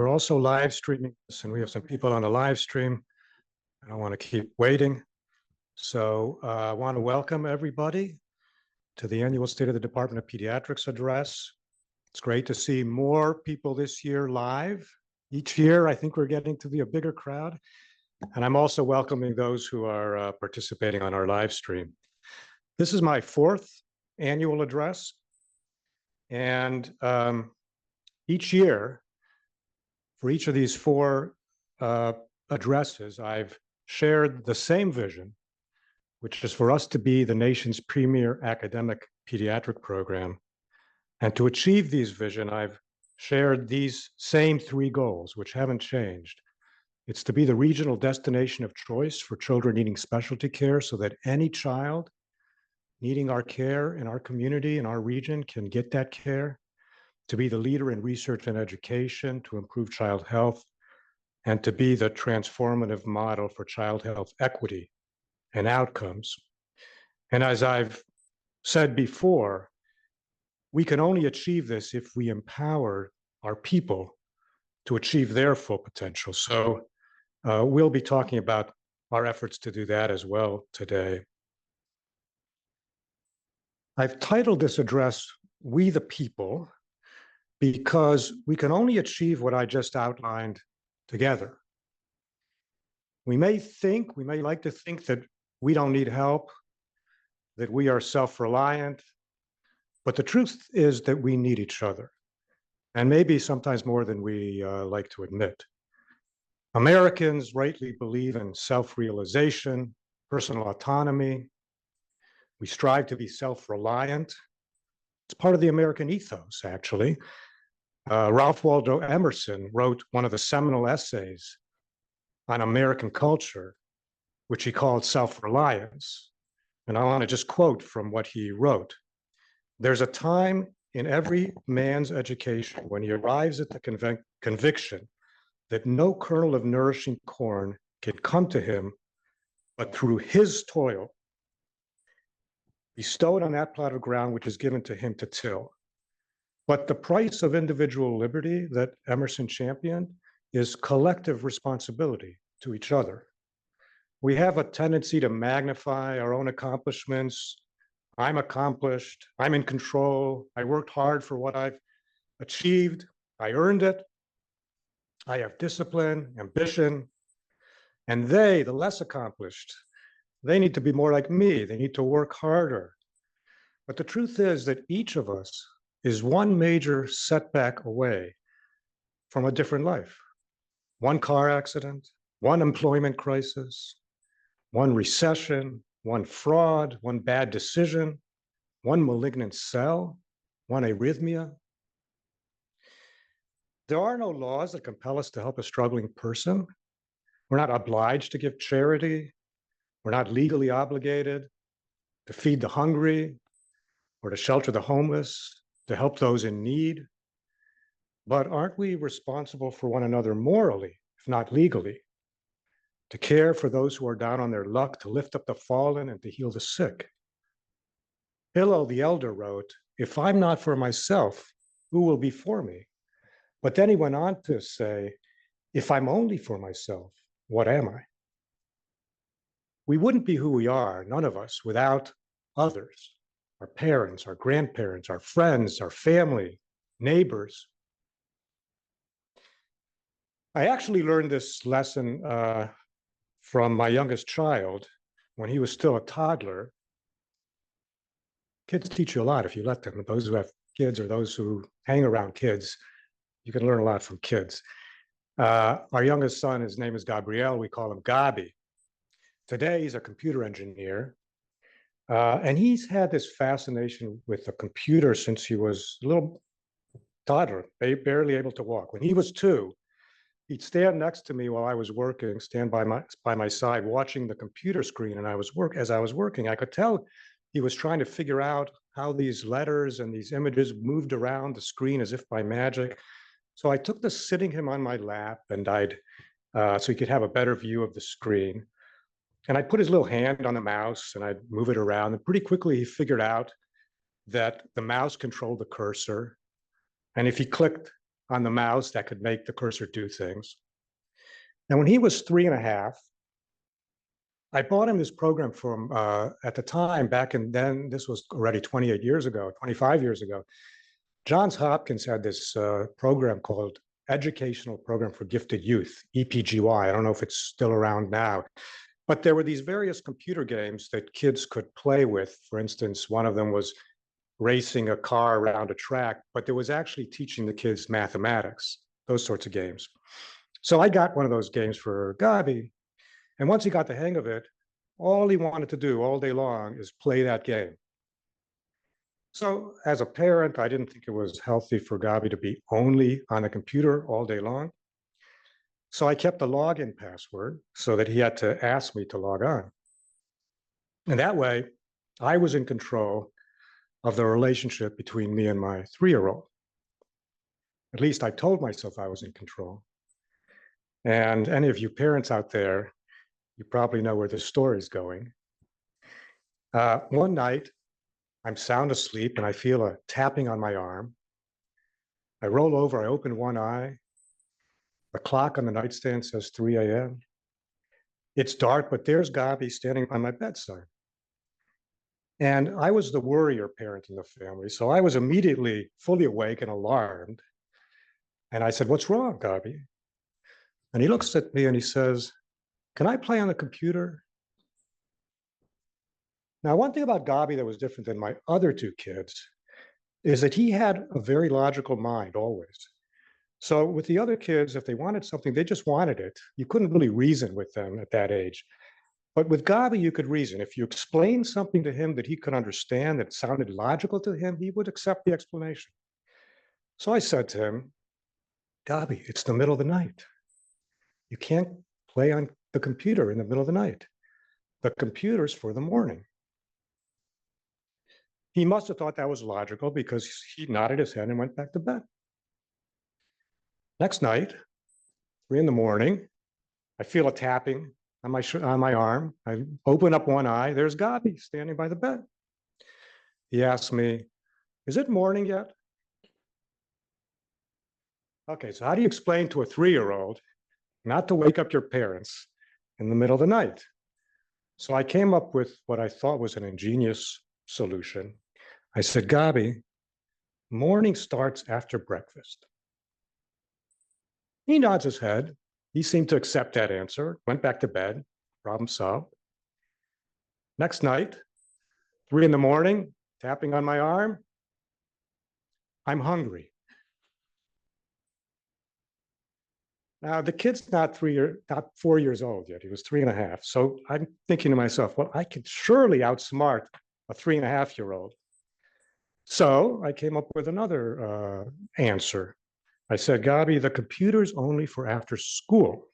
We're also live streaming this, and we have some people on the live stream. I don't want to keep waiting. So I want to welcome everybody to the annual State of the Department of Pediatrics address. It's great to see more people this year live. Each year, I think we're getting to be a bigger crowd. And I'm also welcoming those who are participating on our live stream. This is my fourth annual address. And each year, for each of these four addresses, I've shared the same vision, which is for us to be the nation's premier academic pediatric program. And to achieve these vision, I've shared these same three goals, which haven't changed. It's to be the regional destination of choice for children needing specialty care so that any child needing our care in our community, in our region, can get that care. To be the leader in research and education to improve child health, and to be the transformative model for child health equity and outcomes. And as I've said before, we can only achieve this if we empower our people to achieve their full potential. So we'll be talking about our efforts to do that as well today. I've titled this address, We the People, because we can only achieve what I just outlined together. We may like to think that we don't need help, that we are self-reliant, but the truth is that we need each other, and maybe sometimes more than we like to admit. Americans rightly believe in self-realization, personal autonomy. We strive to be self-reliant. It's part of the American ethos, actually. Ralph Waldo Emerson wrote one of the seminal essays on American culture, which he called Self-Reliance. And I want to just quote from what he wrote. There's a time in every man's education when he arrives at the conviction that no kernel of nourishing corn can come to him but through his toil, bestowed on that plot of ground which is given to him to till. But the price of individual liberty that Emerson championed is collective responsibility to each other. We have a tendency to magnify our own accomplishments. I'm accomplished, I'm in control, I worked hard for what I've achieved, I earned it, I have discipline, ambition, and they, the less accomplished, they need to be more like me, they need to work harder. But the truth is that each of us is one major setback away from a different life. One car accident, one employment crisis, one recession, one fraud, one bad decision, one malignant cell, one arrhythmia. There are no laws that compel us to help a struggling person. We're not obliged to give charity. We're not legally obligated to feed the hungry or to shelter the homeless, to help those in need. But aren't we responsible for one another morally, if not legally, to care for those who are down on their luck, to lift up the fallen and to heal the sick? Hillel the elder wrote, if I'm not for myself, who will be for me? But then he went on to say, if I'm only for myself, what am I? We wouldn't be who we are, none of us, without others. Our parents, our grandparents, our friends, our family, neighbors. I actually learned this lesson from my youngest child when he was still a toddler. Kids teach you a lot if you let them. Those who have kids or those who hang around kids, you can learn a lot from kids. Our youngest son, his name is Gabriel. We call him Gabi. Today, he's a computer engineer. And he's had this fascination with the computer since he was a little toddler, barely able to walk. When he was 2, he'd stand next to me while I was working, stand by my side, watching the computer screen. And as I was working, I could tell he was trying to figure out how these letters and these images moved around the screen as if by magic. So I took to sitting him on my lap, and so he could have a better view of the screen. And I'd put his little hand on the mouse and I'd move it around. And pretty quickly he figured out that the mouse controlled the cursor. And if he clicked on the mouse that could make the cursor do things. Now, when he was 3.5, I bought him this program from, at the time, back in then, this was already 28 years ago, 25 years ago. Johns Hopkins had this program called Educational Program for Gifted Youth, EPGY. I don't know if it's still around now, but there were these various computer games that kids could play with. For instance, one of them was racing a car around a track, but there was actually teaching the kids mathematics, those sorts of games. So I got one of those games for Gabi. And once he got the hang of it, all he wanted to do all day long is play that game. So as a parent, I didn't think it was healthy for Gabi to be only on a computer all day long. So I kept a login password so that he had to ask me to log on. And that way, I was in control of the relationship between me and my 3-year-old. At least I told myself I was in control. And any of you parents out there, you probably know where this story is going. One night, I'm sound asleep and I feel a tapping on my arm. I roll over, I open one eye. The clock on the nightstand says 3 a.m. It's dark, but there's Gabi standing by my bedside. And I was the worrier parent in the family, so I was immediately fully awake and alarmed. And I said, "What's wrong, Gabi?" And he looks at me and he says, "Can I play on the computer?" Now, one thing about Gabi that was different than my other 2 kids is that he had a very logical mind always. So with the other kids, if they wanted something, they just wanted it. You couldn't really reason with them at that age. But with Gabi, you could reason. If you explained something to him that he could understand, that sounded logical to him, he would accept the explanation. So I said to him, "Gabi, it's the middle of the night. You can't play on the computer in the middle of the night. The computer's for the morning." He must have thought that was logical because he nodded his head and went back to bed. Next night, 3 in the morning, I feel a tapping on my arm. I open up one eye. There's Gabi standing by the bed. He asks me, "Is it morning yet?" Okay, so how do you explain to a 3-year-old not to wake up your parents in the middle of the night? So I came up with what I thought was an ingenious solution. I said, "Gabi, morning starts after breakfast." He nods his head. He seemed to accept that answer, went back to bed, problem solved. Next night, 3 in the morning, tapping on my arm. "I'm hungry." Now, the kid's not 4 years old yet. He was 3.5. So I'm thinking to myself, well, I could surely outsmart a 3.5-year-old. So I came up with another answer. I said, "Gabi, the computer's only for after school."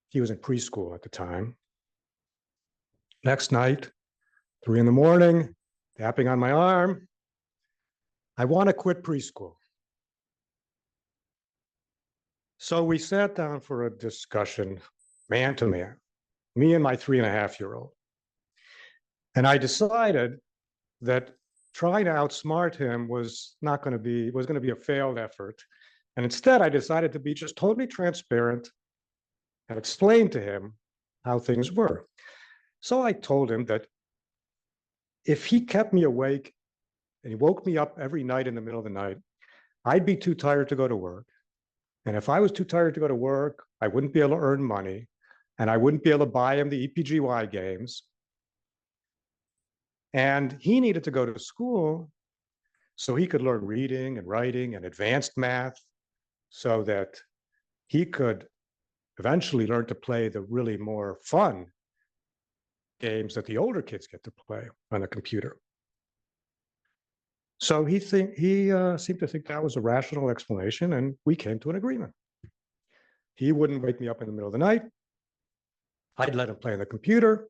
He was in preschool at the time. Next night, 3 in the morning, tapping on my arm. "I want to quit preschool." So we sat down for a discussion, man to man, me and my 3.5-year-old. And I decided that trying to outsmart him was going to be a failed effort. And instead, I decided to be just totally transparent and explain to him how things were. So I told him that if he kept me awake and he woke me up every night in the middle of the night, I'd be too tired to go to work. And if I was too tired to go to work, I wouldn't be able to earn money, and I wouldn't be able to buy him the EPGY games. And he needed to go to school so he could learn reading and writing and advanced math so that he could eventually learn to play the really more fun games that the older kids get to play on a computer. So he seemed to think that was a rational explanation, and we came to an agreement. He wouldn't wake me up in the middle of the night. I'd let him play on the computer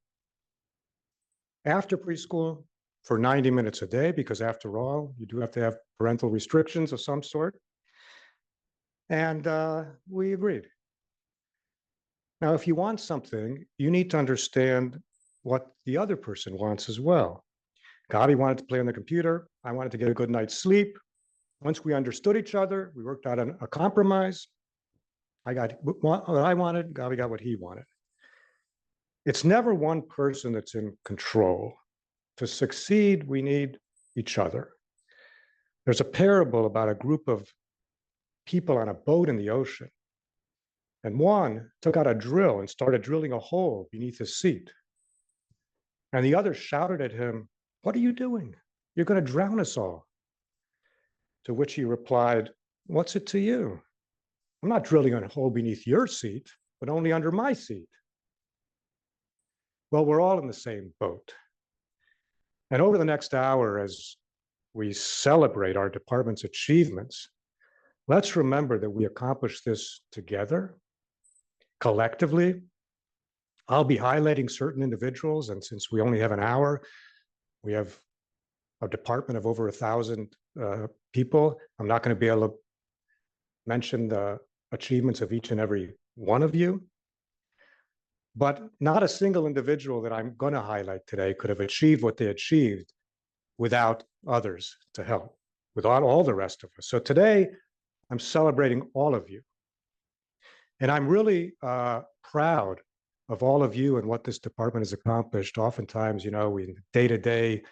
after preschool for 90 minutes a day, because after all, you do have to have parental restrictions of some sort. And we agreed. Now, if you want something, you need to understand what the other person wants as well. Gabi wanted to play on the computer. I wanted to get a good night's sleep. Once we understood each other, we worked out a compromise. I got what I wanted, Gabi got what he wanted. It's never one person that's in control. To succeed, we need each other. There's a parable about a group of people on a boat in the ocean. And one took out a drill and started drilling a hole beneath his seat. And the other shouted at him, "What are you doing? You're going to drown us all." To which he replied, "What's it to you? I'm not drilling a hole beneath your seat, but only under my seat." Well, we're all in the same boat. And over the next hour, as we celebrate our department's achievements, let's remember that we accomplished this together, collectively. I'll be highlighting certain individuals, and since we only have an hour, we have a department of over 1,000 people. I'm not going to be able to mention the achievements of each and every one of you, but not a single individual that I'm going to highlight today could have achieved what they achieved without others to help, without all the rest of us. So today, I'm celebrating all of you. And I'm really proud of all of you and what this department has accomplished. Oftentimes, we day-to-day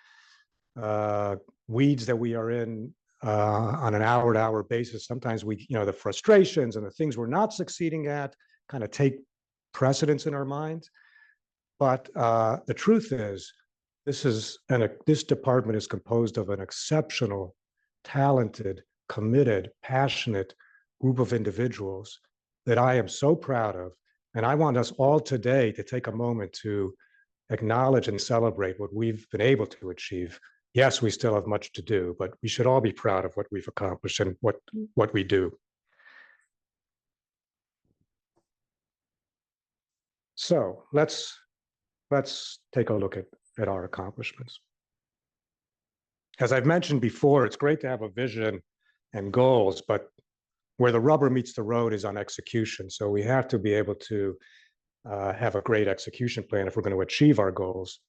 weeds that we are in on an hour-to-hour basis. Sometimes we, the frustrations and the things we're not succeeding at kind of take precedence in our minds. But the truth is, this department is composed of an exceptional, talented, committed, passionate group of individuals that I am so proud of. And I want us all today to take a moment to acknowledge and celebrate what we've been able to achieve. Yes, we still have much to do, but we should all be proud of what we've accomplished and what we do. So let's take a look at our accomplishments. As I've mentioned before, it's great to have a vision and goals, but where the rubber meets the road is on execution. So we have to be able to have a great execution plan if we're going to achieve our goals.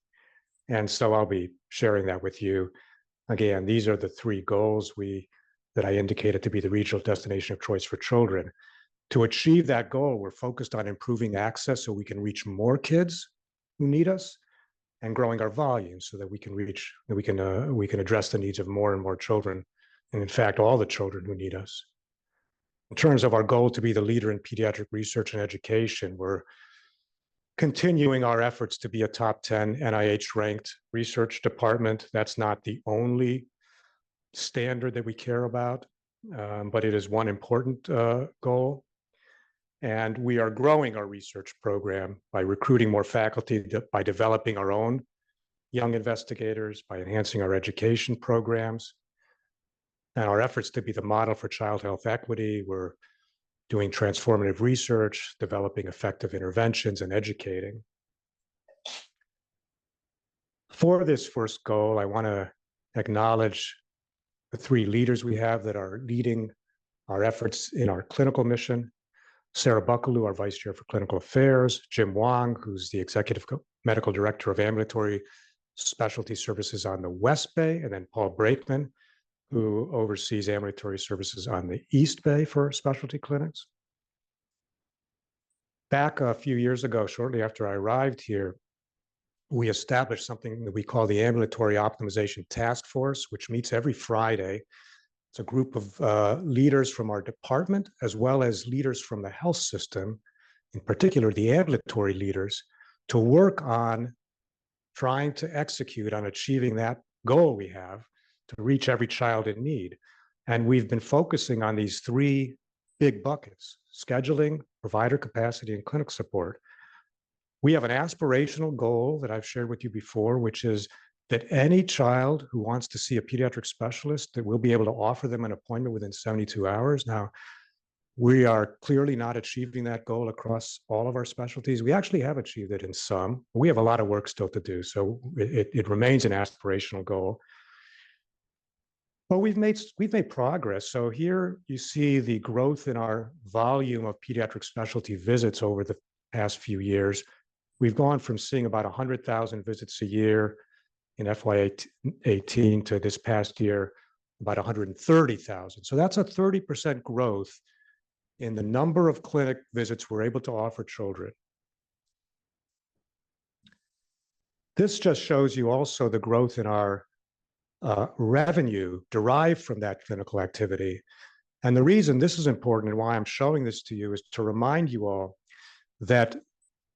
And so I'll be sharing that with you. Again, these are the three goals that I indicated to be the regional destination of choice for children. To achieve that goal, we're focused on improving access so we can reach more kids who need us, and growing our volume so that we can address the needs of more and more children, and in fact, all the children who need us. In terms of our goal to be the leader in pediatric research and education, we're continuing our efforts to be a top 10 NIH-ranked research department. That's not the only standard that we care about, but it is one important goal. And we are growing our research program by recruiting more faculty, by developing our own young investigators, by enhancing our education programs, and our efforts to be the model for child health equity. We're doing transformative research, developing effective interventions, and educating. For this first goal, I want to acknowledge the three leaders we have that are leading our efforts in our clinical mission. Sarah Buckaloo, our Vice Chair for Clinical Affairs, Jim Wong, who's the Executive Medical Director of Ambulatory Specialty Services on the West Bay, and then Paul Brakeman, who oversees ambulatory services on the East Bay for specialty clinics. Back a few years ago, shortly after I arrived here, we established something that we call the Ambulatory Optimization Task Force, which meets every Friday. It's a group of leaders from our department, as well as leaders from the health system, in particular the ambulatory leaders, to work on trying to execute on achieving that goal we have to reach every child in need. And we've been focusing on these three big buckets: scheduling, provider capacity, and clinic support. We have an aspirational goal that I've shared with you before, which is that any child who wants to see a pediatric specialist, that we'll be able to offer them an appointment within 72 hours. Now, we are clearly not achieving that goal across all of our specialties. We actually have achieved it in some. We have a lot of work still to do, so it remains an aspirational goal. But we've made progress. So here you see the growth in our volume of pediatric specialty visits over the past few years. We've gone from seeing about 100,000 visits a year in FY18 to this past year, about 130,000. So that's a 30% growth in the number of clinic visits we're able to offer children. This just shows you also the growth in our revenue derived from that clinical activity. And the reason this is important and why I'm showing this to you is to remind you all that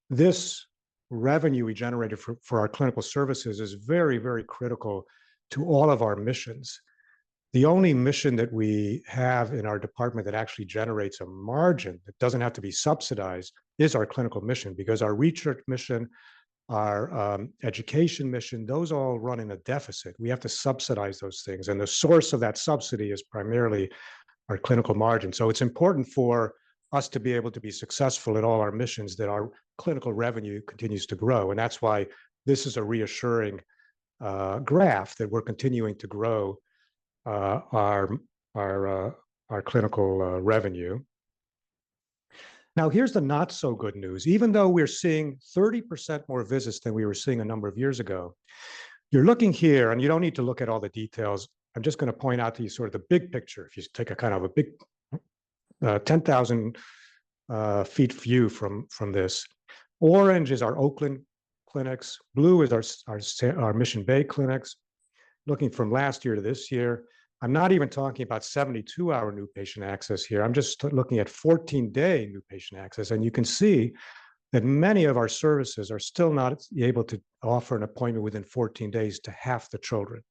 this revenue we generated for our clinical services is very, very critical to all of our missions. The only mission that we have in our department that actually generates a margin that doesn't have to be subsidized is our clinical mission, because our research mission, our education mission, those all run in a deficit. We have to subsidize those things. And the source of that subsidy is primarily our clinical margin. So it's important for us to be able to be successful in all our missions that our clinical revenue continues to grow. And that's why this is a reassuring graph that we're continuing to grow our clinical revenue. Now, here's the not so good news. Even though we're seeing 30% more visits than we were seeing a number of years ago, you're looking here, and you don't need to look at all the details. I'm just going to point out to you sort of the big picture. If you take a kind of a big 10,000 feet view from this, orange is our Oakland clinics, blue is our Mission Bay clinics. Looking from last year to this year, I'm not even talking about 72-hour new patient access here. I'm just looking at 14-day new patient access. And you can see that many of our services are still not able to offer an appointment within 14 days to half the children.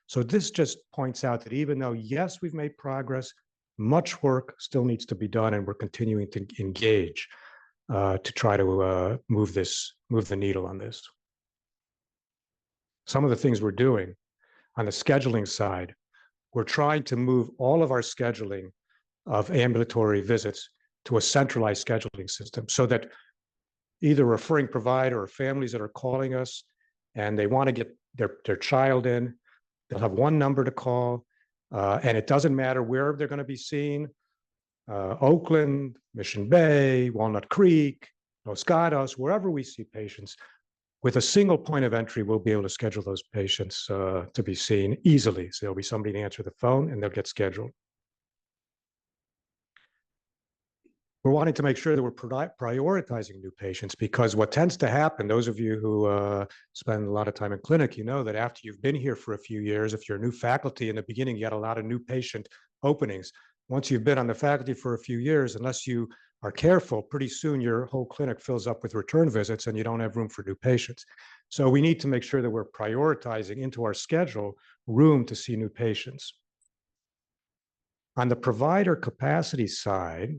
So this just points out that even though, yes, we've made progress, much work still needs to be done, and we're continuing to engage to try to move the needle on this. Some of the things we're doing on the scheduling side, we're trying to move all of our scheduling of ambulatory visits to a centralized scheduling system so that either referring provider or families that are calling us and they want to get their child in, they'll have one number to call, and it doesn't matter where they're going to be seen, Oakland, Mission Bay, Walnut Creek, Los Gatos, wherever we see patients. With a single point of entry, we'll be able to schedule those patients to be seen easily. So there'll be somebody to answer the phone and they'll get scheduled. We're wanting to make sure that we're prioritizing new patients, because what tends to happen, those of you who spend a lot of time in clinic, you know that after you've been here for a few years, if you're new faculty in the beginning, you get a lot of new patient openings. Once you've been on the faculty for a few years, unless you are careful, pretty soon your whole clinic fills up with return visits and you don't have room for new patients. So we need to make sure that we're prioritizing into our schedule room to see new patients. On the provider capacity side,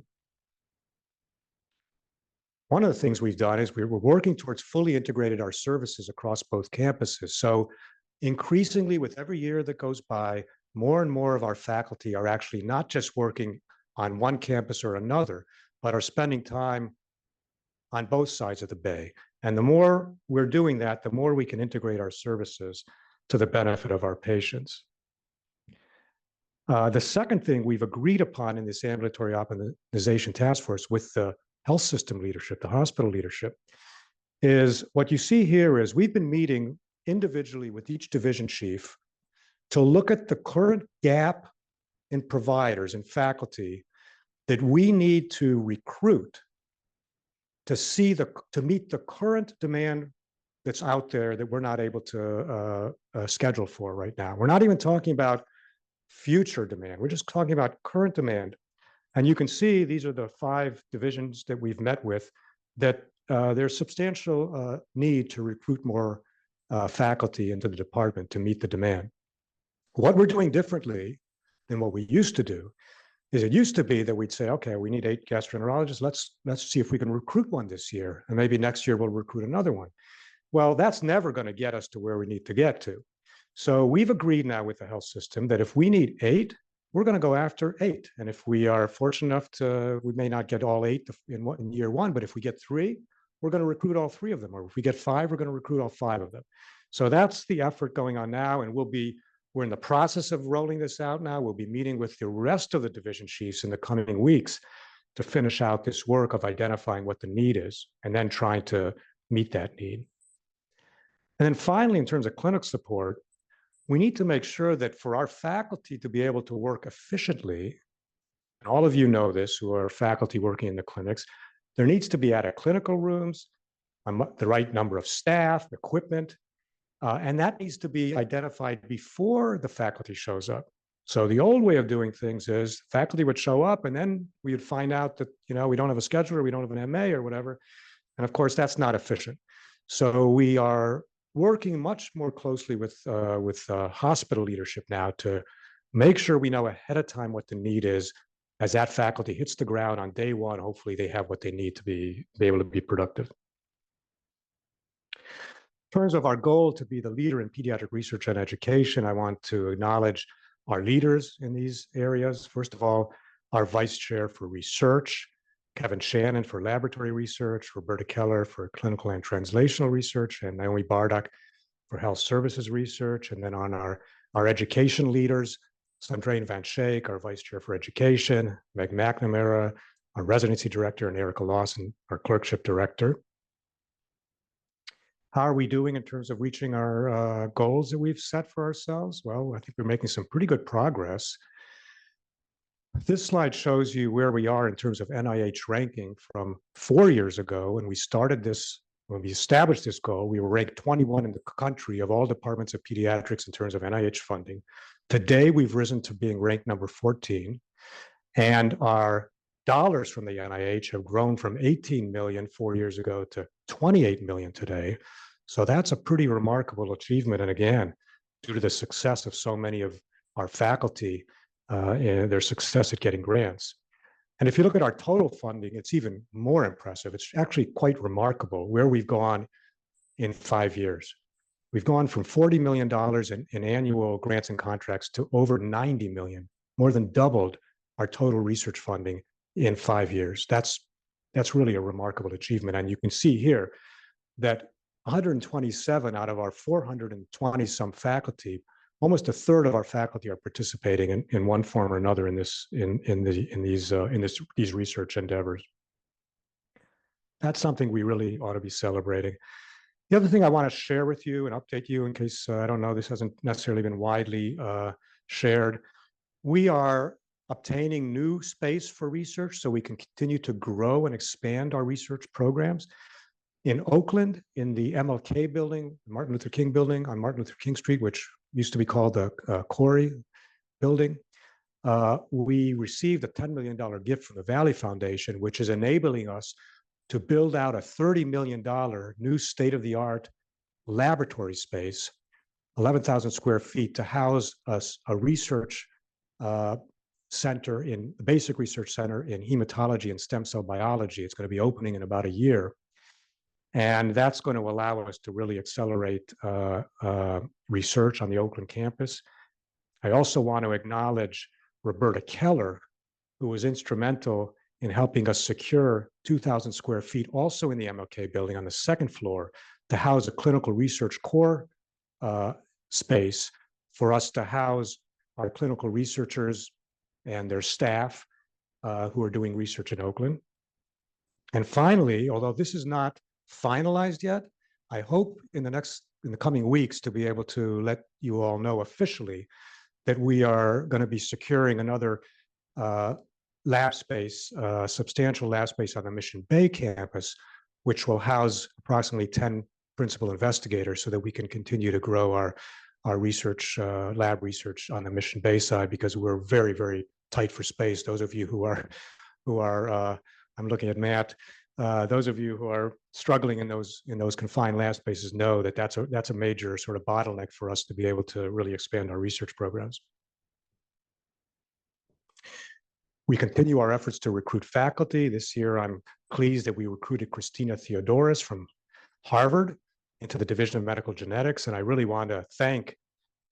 one of the things we've done is we're working towards fully integrated our services across both campuses. So increasingly, with every year that goes by, more and more of our faculty are actually not just working on one campus or another, but are spending time on both sides of the bay. And the more we're doing that, the more we can integrate our services to the benefit of our patients. The second thing we've agreed upon in this ambulatory optimization task force with the health system leadership, the hospital leadership, is what you see here is we've been meeting individually with each division chief to look at the current gap in providers and faculty that we need to recruit to meet the current demand that's out there that we're not able to schedule for right now. We're not even talking about future demand. We're just talking about current demand. And you can see these are the 5 divisions that we've met with, that there's substantial need to recruit more faculty into the department to meet the demand. What we're doing differently than what we used to do is it used to be that we'd say, okay, we need 8 gastroenterologists. Let's see if we can recruit one this year. And maybe next year we'll recruit another one. Well, that's never going to get us to where we need to get to. So we've agreed now with the health system that if we need 8, we're going to go after 8. And if we are fortunate enough we may not get all 8 in year 1, but if we get 3, we're going to recruit all 3 of them. Or if we get 5, we're going to recruit all 5 of them. So that's the effort going on now. And we're in the process of rolling this out now. We'll be meeting with the rest of the division chiefs in the coming weeks to finish out this work of identifying what the need is and then trying to meet that need. And then finally, in terms of clinic support, we need to make sure that for our faculty to be able to work efficiently, and all of you know this who are faculty working in the clinics, there needs to be adequate clinical rooms, the right number of staff, equipment, and that needs to be identified before the faculty shows up. So the old way of doing things is faculty would show up and then we would find out that, we don't have a scheduler, we don't have an MA or whatever. And of course, that's not efficient. So we are working much more closely with hospital leadership now to make sure we know ahead of time what the need is. As that faculty hits the ground on day one, hopefully they have what they need to be able to be productive. In terms of our goal to be the leader in pediatric research and education, I want to acknowledge our leaders in these areas. First of all, our vice chair for research, Kevin Shannon for laboratory research, Roberta Keller for clinical and translational research, and Naomi Bardock for health services research. And then on our education leaders, Sandrain Van Schaik, our vice chair for education, Meg McNamara, our residency director, and Erica Lawson, our clerkship director. How are we doing in terms of reaching our goals that we've set for ourselves? Well, I think we're making some pretty good progress. This slide shows you where we are in terms of NIH ranking from 4 years ago when we started this, when we established this goal. We were ranked 21 in the country of all departments of pediatrics in terms of NIH funding. Today, we've risen to being ranked number 14, and our dollars from the NIH have grown from 18 million 4 years ago to 28 million today. So that's a pretty remarkable achievement. And again, due to the success of so many of our faculty and their success at getting grants. And if you look at our total funding, it's even more impressive. It's actually quite remarkable where we've gone in 5 years. We've gone from $40 million in annual grants and contracts to over 90 million, more than doubled our total research funding in 5 years. That's really a remarkable achievement. And you can see here that 127 out of our 420 some faculty, almost a third of our faculty are participating in one form or another in these research endeavors. That's something we really ought to be celebrating. The other thing I want to share with you and update you in case, I don't know, this hasn't necessarily been widely shared. We are obtaining new space for research so we can continue to grow and expand our research programs. In Oakland, in the MLK building, Martin Luther King building on Martin Luther King Street, which used to be called the Corey building, we received a $10 million gift from the Valley Foundation, which is enabling us to build out a $30 million new state-of-the-art laboratory space, 11,000 square feet, to house a research center in the basic research center in hematology and stem cell biology. It's going to be opening in about a year. And that's going to allow us to really accelerate research on the Oakland campus. I also want to acknowledge Roberta Keller, who was instrumental in helping us secure 2,000 square feet also in the MLK building on the second floor to house a clinical research core space for us to house our clinical researchers and their staff who are doing research in Oakland. And finally, although this is not finalized yet, I hope in the coming weeks to be able to let you all know officially that we are going to be securing another lab space, substantial lab space on the Mission Bay campus, which will house approximately 10 principal investigators so that we can continue to grow our research, lab research on the Mission Bay side, because we're very, very tight for space. Those of you who are I'm looking at Matt, those of you who are struggling in those confined lab spaces know that that's a major sort of bottleneck for us to be able to really expand our research programs. We continue our efforts to recruit faculty. This year, I'm pleased that we recruited Christina Theodoris from Harvard into the Division of Medical Genetics. And I really want to thank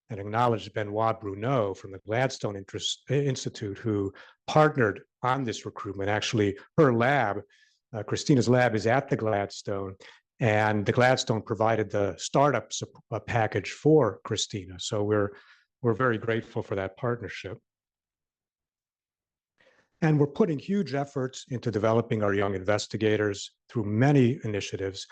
and acknowledge Benoit Bruneau from the Gladstone Institute, who partnered on this recruitment. Actually, her lab, Christina's lab, is at the Gladstone, and the Gladstone provided the startup package for Christina. So we're very grateful for that partnership. And we're putting huge efforts into developing our young investigators through many initiatives.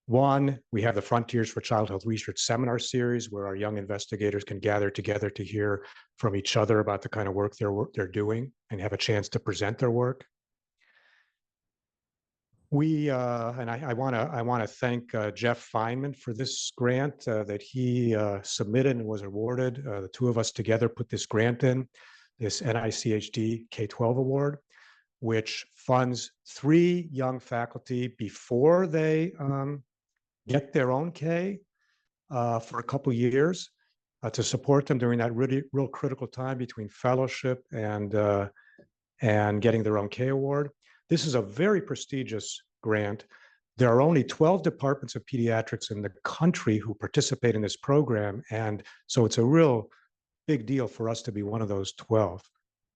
One, we have the Frontiers for Child Health Research seminar series where our young investigators can gather together to hear from each other about the kind of work they're doing and have a chance to present their work. We and I want to thank Jeff Feynman for this grant that he submitted and was awarded. The two of us together put this grant in, this NICHD K-12 award, which funds 3 young faculty before they get their own K for a couple years to support them during that real critical time between fellowship and getting their own K award. This is a very prestigious grant. There are only 12 departments of pediatrics in the country who participate in this program. And so it's a real big deal for us to be one of those 12.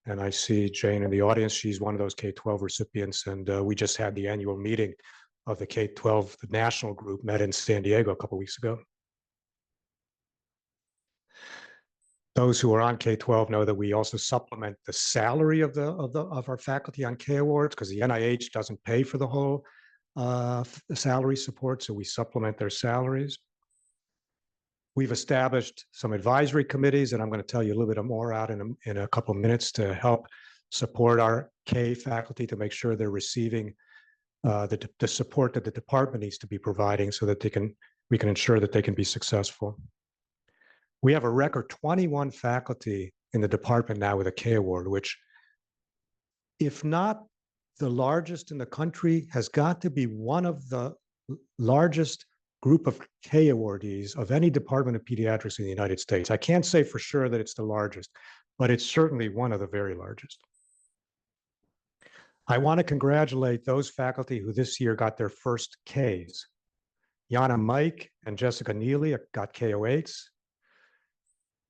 And I see Jane in the audience. She's one of those K-12 recipients. And we just had the annual meeting of the K-12, the national group met in San Diego a couple of weeks ago. Those who are on K-12 know that we also supplement the salary of our faculty on K awards because the NIH doesn't pay for the whole salary support, so we supplement their salaries. We've established some advisory committees, and I'm going to tell you a little bit more out in a couple of minutes to help support our K faculty to make sure they're receiving the support that the department needs to be providing so that we can ensure that they can be successful. We have a record 21 faculty in the department now with a K award, which, if not the largest in the country, has got to be one of the largest group of K awardees of any department of pediatrics in the United States. I can't say for sure that it's the largest, but it's certainly one of the very largest. I want to congratulate those faculty who this year got their first Ks. Yana Mike and Jessica Neely got KO8s.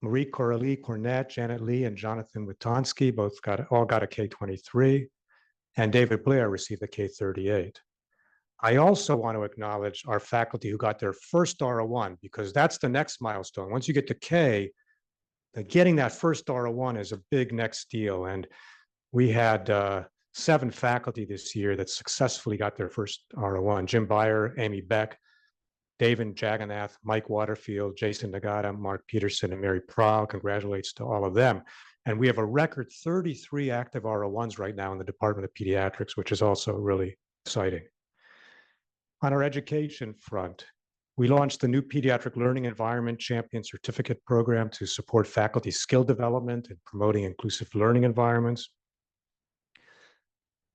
Marie Coralie Cornett, Janet Lee, and Jonathan Witonsky all got a K-23, and David Blair received a K-38. I also want to acknowledge our faculty who got their first R01 because that's the next milestone. Once you get to K, getting that first R01 is a big next deal. And we had 7 faculty this year that successfully got their first R01. Jim Beyer, Amy Beck, David Jagannath, Mike Waterfield, Jason Nagata, Mark Peterson, and Mary Prowl. Congratulations to all of them. And we have a record 33 active R01s right now in the Department of Pediatrics, which is also really exciting. On our education front, we launched the new Pediatric Learning Environment Champion Certificate Program to support faculty skill development and promoting inclusive learning environments.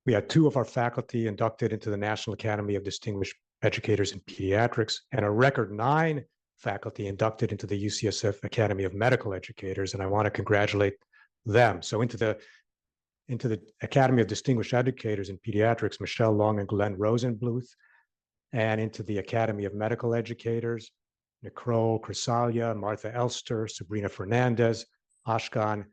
We had 2 of our faculty inducted into the National Academy of Distinguished Educators in Pediatrics, and a record 9 faculty inducted into the UCSF Academy of Medical Educators, and I want to congratulate them. So into the Academy of Distinguished Educators in Pediatrics, Michelle Long and Glenn Rosenbluth, and into the Academy of Medical Educators, Nicole Crisalia, Martha Elster, Sabrina Fernandez, Ashkan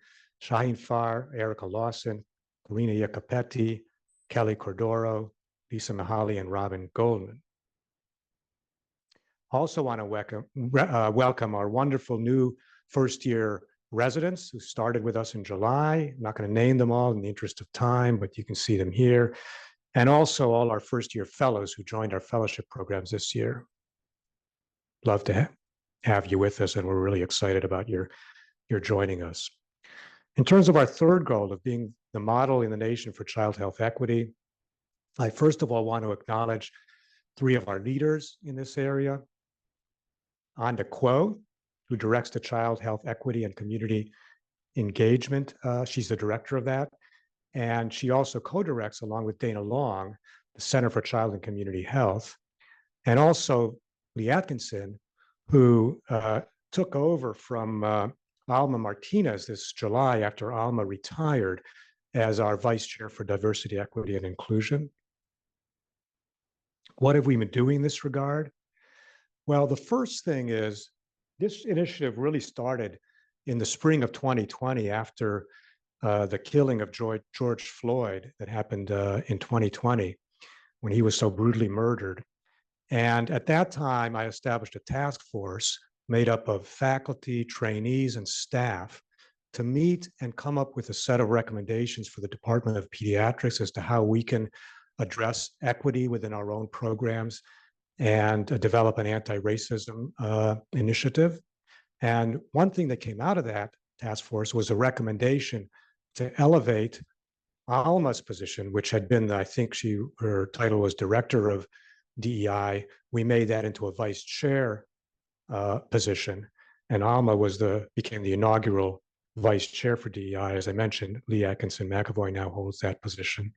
Shaheen Far, Erica Lawson, Karina Iacopetti, Kelly Cordoro, Lisa Mahali, and Robin Goldman. Also want to welcome our wonderful new first-year residents who started with us in July. I'm not going to name them all in the interest of time, but you can see them here. And also all our first-year fellows who joined our fellowship programs this year. Love to have you with us, and we're really excited about your joining us. In terms of our third goal of being the model in the nation for child health equity, I first of all want to acknowledge 3 of our leaders in this area. Anda Kuo, who directs the Child Health Equity and Community Engagement. She's the director of that. And she also co-directs, along with Dana Long, the Center for Child and Community Health. And also Lee Atkinson, who took over from Alma Martinez this July after Alma retired as our vice chair for diversity, equity, and inclusion. What have we been doing in this regard? Well, the first thing is this initiative really started in the spring of 2020 after the killing of George Floyd that happened in 2020 when he was so brutally murdered. And at that time, I established a task force made up of faculty, trainees, and staff to meet and come up with a set of recommendations for the Department of Pediatrics as to how we can address equity within our own programs and develop an anti-racism initiative. And one thing that came out of that task force was a recommendation to elevate Alma's position, which had been, I think her title was Director of DEI. We made that into a vice chair position, and Alma became the inaugural vice chair for DEI. As I mentioned, Lee Atkinson McAvoy now holds that position.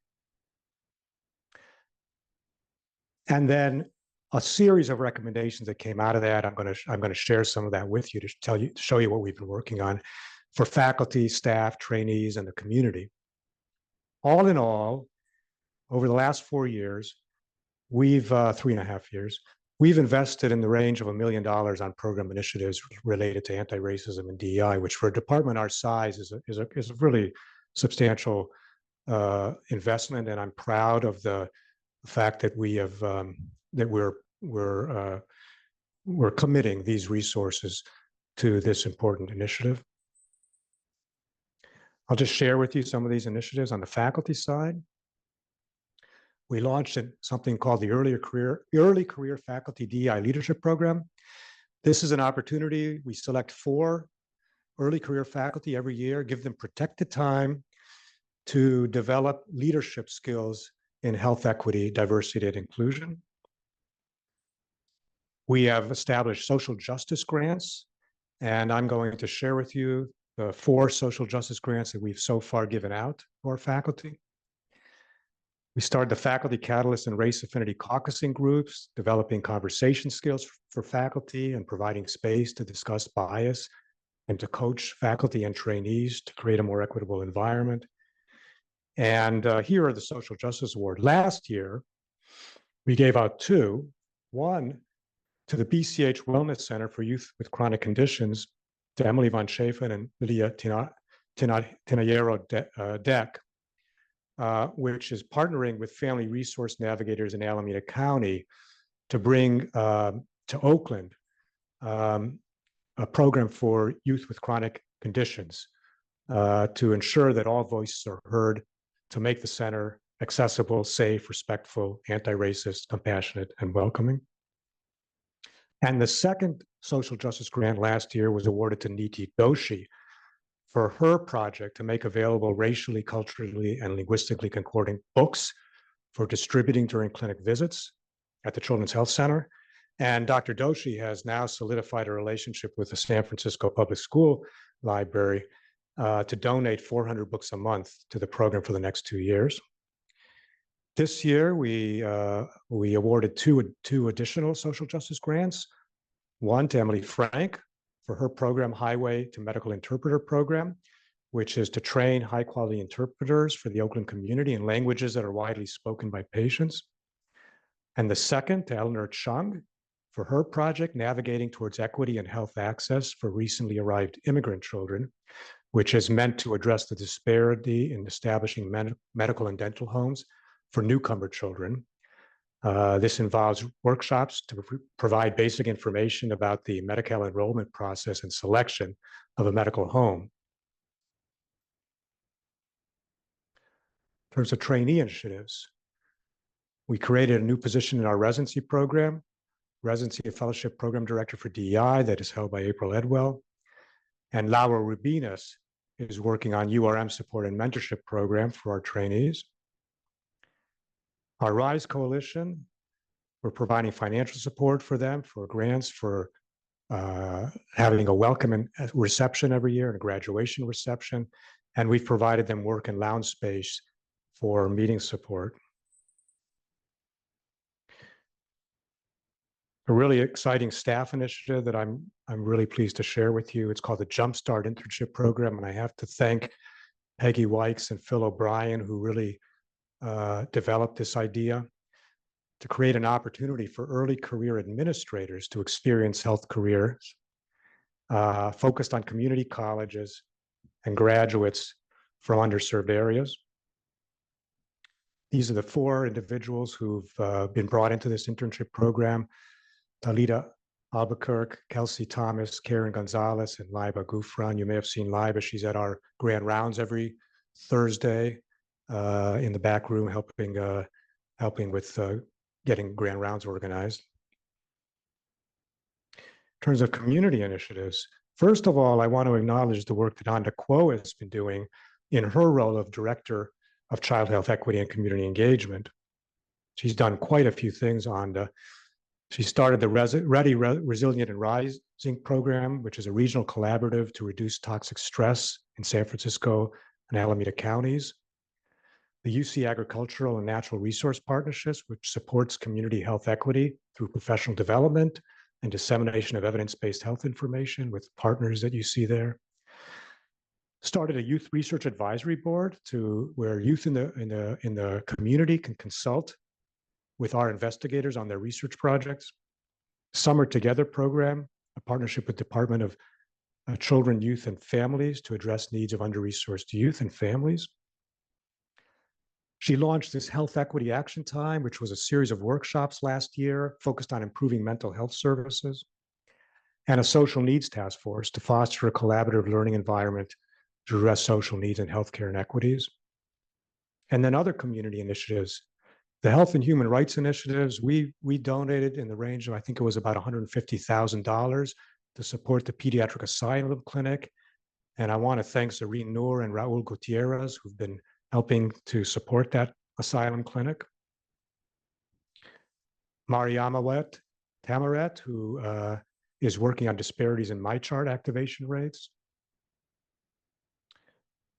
And then a series of recommendations that came out of that. I'm going to share some of that with you to show you what we've been working on for faculty, staff, trainees, and the community. All in all, over the last 4 years, we've 3.5 years, we've invested in the range of $1 million on program initiatives related to anti-racism and DEI, which for a department our size is a really substantial investment. And I'm proud of the fact that we're committing these resources to this important initiative. I'll just share with you some of these initiatives on the faculty side. We launched something called the Early Career Faculty DEI Leadership Program. This is an opportunity. We select 4 early career faculty every year, give them protected time to develop leadership skills in health equity, diversity, and inclusion. We have established social justice grants, and I'm going to share with you the 4 social justice grants that we've so far given out to our faculty. We started the Faculty Catalyst and Race Affinity Caucusing groups, developing conversation skills for faculty and providing space to discuss bias and to coach faculty and trainees to create a more equitable environment. And here are the Social Justice Award. Last year, we gave out 2, one to the BCH Wellness Center for Youth with Chronic Conditions, to Emily Von Schaefen and Lydia Tinayero Deck, which is partnering with Family Resource Navigators in Alameda County to bring to Oakland a program for youth with chronic conditions to ensure that all voices are heard, to make the center accessible, safe, respectful, anti-racist, compassionate, and welcoming. And the second social justice grant last year was awarded to Niti Doshi for her project to make available racially, culturally, and linguistically concordant books for distributing during clinic visits at the Children's Health Center. And Dr. Doshi has now solidified a relationship with the San Francisco Public School Library to donate 400 books a month to the program for the next 2 years. This year, we awarded two additional social justice grants. One to Emily Frank for her program, Highway to Medical Interpreter Program, which is to train high-quality interpreters for the Oakland community in languages that are widely spoken by patients. And the second to Eleanor Chung for her project, Navigating Towards Equity and Health Access for Recently Arrived Immigrant Children, which is meant to address the disparity in establishing medical and dental homes for newcomer children. This involves workshops to provide basic information about the Medi-Cal enrollment process and selection of a medical home. In terms of trainee initiatives, we created a new position in our residency program, Residency and Fellowship Program Director for DEI, that is held by April Edwell. And Laura Rubinas is working on URM support and mentorship program for our trainees. Our RISE Coalition, we're providing financial support for them, for grants, for having a welcome and reception every year and a graduation reception. And we've provided them work and lounge space for meeting support. A really exciting staff initiative that I'm really pleased to share with you. It's called the Jumpstart Internship Program. And I have to thank Peggy Wykes and Phil O'Brien, who really developed this idea to create an opportunity for early career administrators to experience health careers focused on community colleges and graduates from underserved areas. These are the 4 individuals who've been brought into this internship program: Talita Albuquerque, Kelsey Thomas, Karen Gonzalez, and Laiba Gufran. You may have seen Laiba. She's at our grand rounds every Thursday in the back room, helping with getting grand rounds organized. terms of community initiatives, first of all, I want to acknowledge the work that Anda Kuo has been doing in her role of Director of Child Health Equity and Community Engagement. She's done quite a few things, Anda. She started the Ready, Resilient, and Rising program, which is a regional collaborative to reduce toxic stress in San Francisco and Alameda counties. The UC Agricultural and Natural Resource Partnerships, which supports community health equity through professional development and dissemination of evidence-based health information with partners that you see there. Started a youth research advisory board where youth in the community can consult with our investigators on their research projects. Summer Together program, a partnership with Department of Children, Youth, and Families to address needs of under-resourced youth and families. She launched this Health Equity Action Time, which was a series of workshops last year focused on improving mental health services, and a social needs task force to foster a collaborative learning environment to address social needs and healthcare inequities. And then other community initiatives. The Health and Human Rights initiatives, we donated in the range of, I think it was about $150,000 to support the Pediatric Asylum Clinic. And I want to thank Zareen Noor and Raul Gutierrez, who've been helping to support that asylum clinic. Mariama Tamaret, who is working on disparities in MyChart activation rates.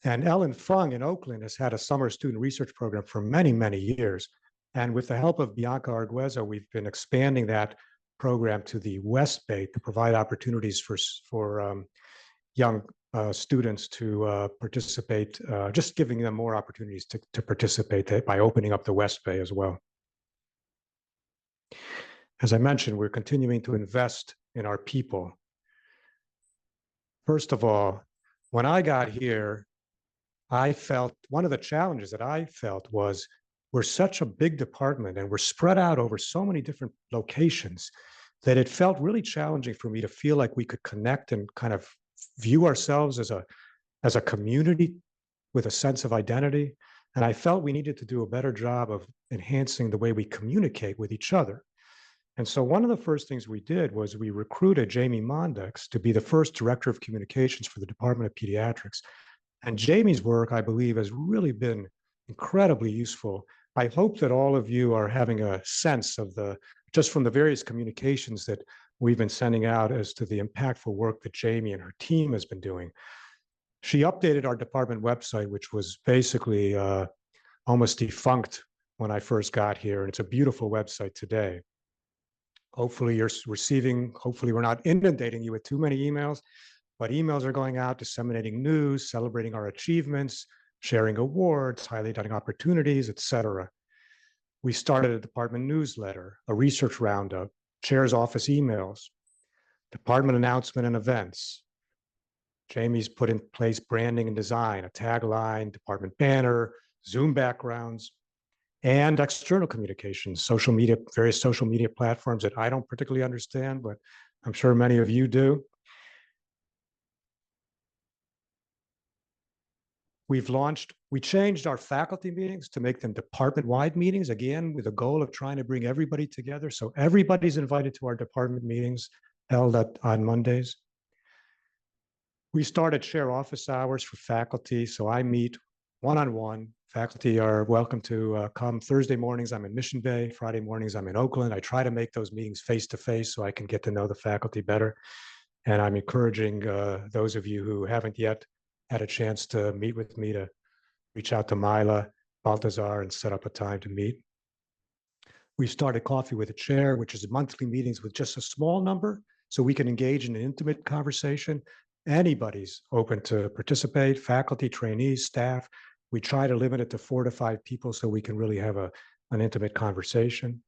And Ellen Fung in Oakland has had a summer student research program for many, many years. And with the help of Bianca Argueza, we've been expanding that program to the West Bay to provide opportunities for young students to participate, just giving them more opportunities to participate by opening up the West Bay as well. As I mentioned, we're continuing to invest in our people. First of all, when I got here, I felt one of the challenges that I felt was we're such a big department and we're spread out over so many different locations that it felt really challenging for me to feel like we could connect and kind of view ourselves as a community with a sense of identity. And I felt we needed to do a better job of enhancing the way we communicate with each other. And so one of the first things we did was we recruited Jamie Mondex to be the first director of communications for the Department of Pediatrics. And Jamie's work, I believe, has really been incredibly useful. I hope that all of you are having a sense of just from the various communications that we've been sending out as to the impactful work that Jamie and her team has been doing. She updated our department website, which was basically almost defunct when I first got here. And it's a beautiful website today. Hopefully you're receiving, hopefully we're not inundating you with too many emails, but emails are going out disseminating news, celebrating our achievements, sharing awards, highlighting opportunities, etc. We started a department newsletter, a research roundup, chair's office emails, department announcement and events. Jamie's put in place branding and design, a tagline, department banner, Zoom backgrounds, and external communications, social media, various social media platforms that I don't particularly understand, but I'm sure many of you do. We changed our faculty meetings to make them department-wide meetings, again, with the goal of trying to bring everybody together. So everybody's invited to our department meetings held on Mondays. We started share office hours for faculty. So I meet one-on-one. Faculty are welcome to come. Thursday mornings, I'm in Mission Bay. Friday mornings, I'm in Oakland. I try to make those meetings face-to-face so I can get to know the faculty better. And I'm encouraging those of you who haven't yet had a chance to meet with me to reach out to Mila, Baltazar, and set up a time to meet. We started Coffee with a Chair, which is monthly meetings with just a small number, so we can engage in an intimate conversation. Anybody's open to participate, faculty, trainees, staff. We try to limit it to 4 to 5 people so we can really have an intimate conversation.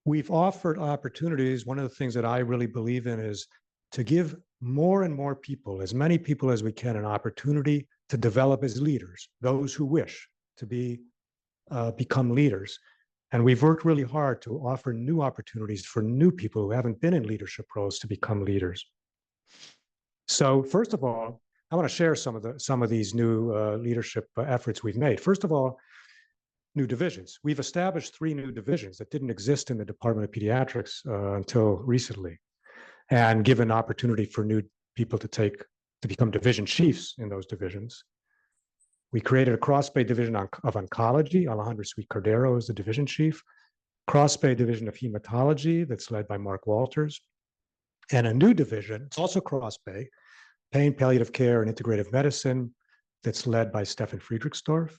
We've offered opportunities. One of the things that I really believe in is to give more and more people, as many people as we can, an opportunity to develop as leaders, those who wish to become leaders. And we've worked really hard to offer new opportunities for new people who haven't been in leadership roles to become leaders. So first of all, I want to share some of these new leadership efforts we've made. First of all, new divisions. We've established 3 new divisions that didn't exist in the Department of Pediatrics until recently, and given opportunity for new people to become division chiefs in those divisions. We created a cross-bay division of oncology. Alejandro Sweet Cordero is the division chief. Cross-bay division of hematology that's led by Mark Walters. And a new division, it's also cross-bay, pain, palliative care, and integrative medicine that's led by Stefan Friedrichsdorf.